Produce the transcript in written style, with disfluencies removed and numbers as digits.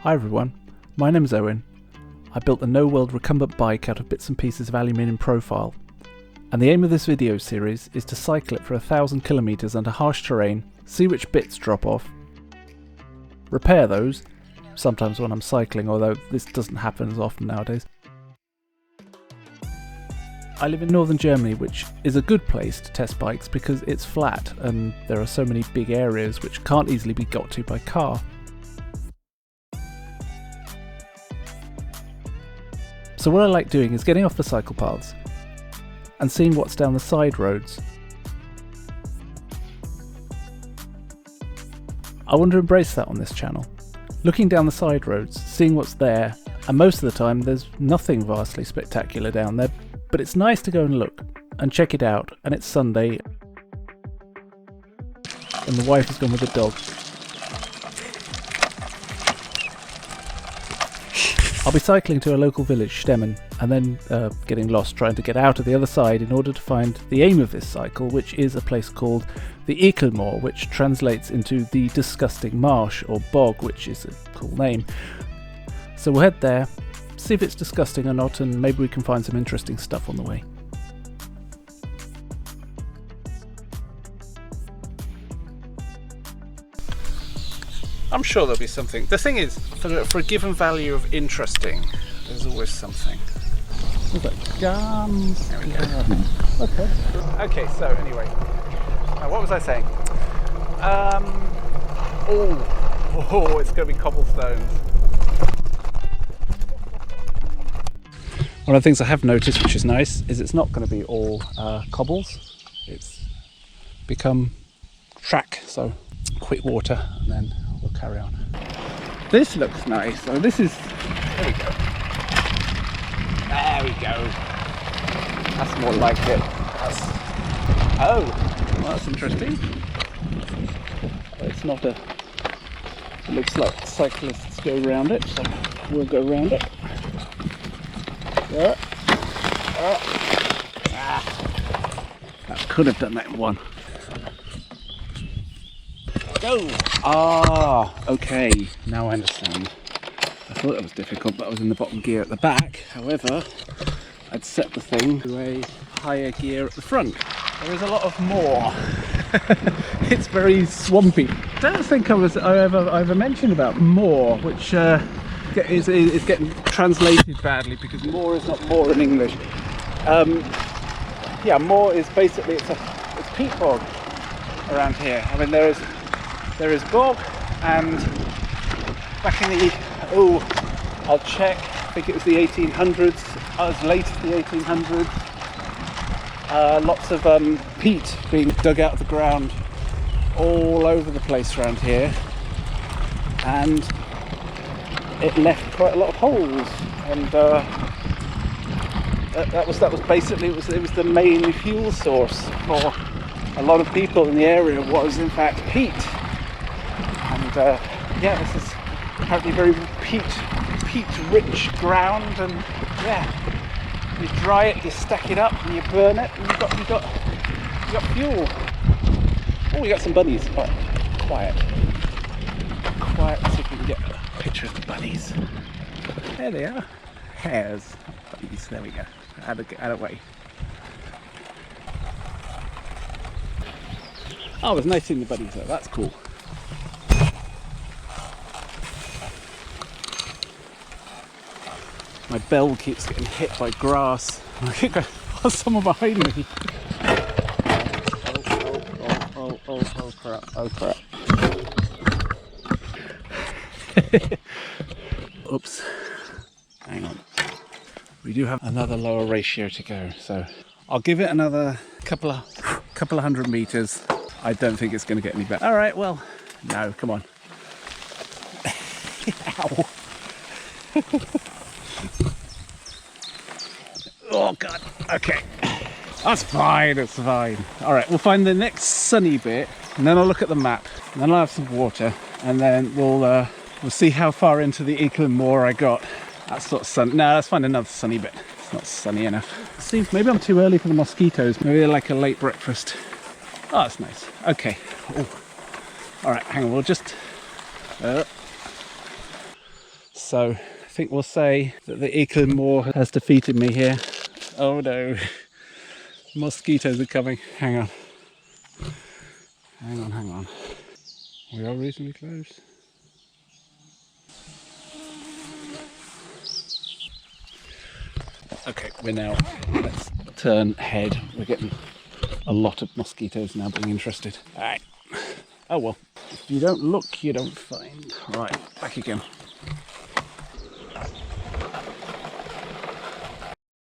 Hi everyone, my name is Owen. I built a no-weld recumbent bike out of bits and pieces of aluminium profile, and the aim of this video series is to cycle it for 1,000 kilometers under harsh terrain, see which bits drop off, repair those, sometimes when I'm cycling, although this doesn't happen as often nowadays. I live in northern Germany, which is a good place to test bikes because it's flat and there are so many big areas which can't easily be got to by car. So what I like doing is getting off the cycle paths and seeing what's down the side roads. I want to embrace that on this channel, looking down the side roads, seeing what's there, and most of the time there's nothing vastly spectacular down there, but it's nice to go and look and check it out, and it's Sunday and the wife has gone with the dog. I'll be cycling to a local village, Stemmen, and then getting lost trying to get out of the other side in order to find the aim of this cycle, which is a place called the Ekelmoor, which translates into the disgusting marsh or bog, which is a cool name. So we'll head there, see if it's disgusting or not, and maybe we can find some interesting stuff on the way. I'm sure there'll be something. The thing is, for a given value of interesting, there's always something. What's that? Gums. There we go. Okay. Okay, so anyway, what was I saying? Oh, it's going to be cobblestones. One of the things I have noticed, which is nice, is it's not going to be all cobbles. It's become track, so quick water, and then we'll carry on. This looks nice. So this is, there we go. There we go. That's more like it. That's, oh, well, that's interesting. It's not a, it looks like cyclists go around it, so we'll go around it. That could have done that in one. Go! Ah, okay, now I understand. I thought that was difficult, but I was in the bottom gear at the back. However, I'd set the thing to a higher gear at the front. There is a lot of moor. It's very swampy. I don't think I ever mentioned about moor, which is getting translated badly because moor is not moor in English. Yeah, moor is basically it's peat bog around here. I mean, there is bog, and back in the, I'll check, I think it was the 1800s, as late as the 1800s, lots of peat being dug out of the ground all over the place around here, and it left quite a lot of holes, and that was basically, it was the main fuel source for a lot of people in the area, was in fact peat. And yeah, this is apparently very peat-rich ground, and yeah, you dry it, you stack it up, and you burn it, and you got fuel. Oh, we got some bunnies. Oh, quiet. Let's see if we can get a picture of the bunnies. There they are. Hares, bunnies. There we go. Out of way. Oh, it was nice seeing the bunnies though. That's cool. My bell keeps getting hit by grass. There's someone behind me. Oh crap. Oops. Hang on. We do have another lower ratio to go, so I'll give it another couple of hundred meters. I don't think it's going to get any better. All right, well, no, come on. Ow. Oh God. Okay. That's fine. It's fine. All right, we'll find the next sunny bit, and then I'll look at the map, and then I'll have some water, and then we'll see how far into the Ekelmoor I got. That's not sun. No, let's find another sunny bit. It's not sunny enough. See, maybe I'm too early for the mosquitoes. Maybe they're like a late breakfast. Oh, that's nice. Okay. Oh. All right, hang on. We'll just So I think we'll say that the Eklund Moor has defeated me here. Oh no, mosquitoes are coming. Hang on. Hang on. We are reasonably close. Okay, let's turn head. We're getting a lot of mosquitoes now being interested. All right. Oh well, if you don't look, you don't find. Right, back again.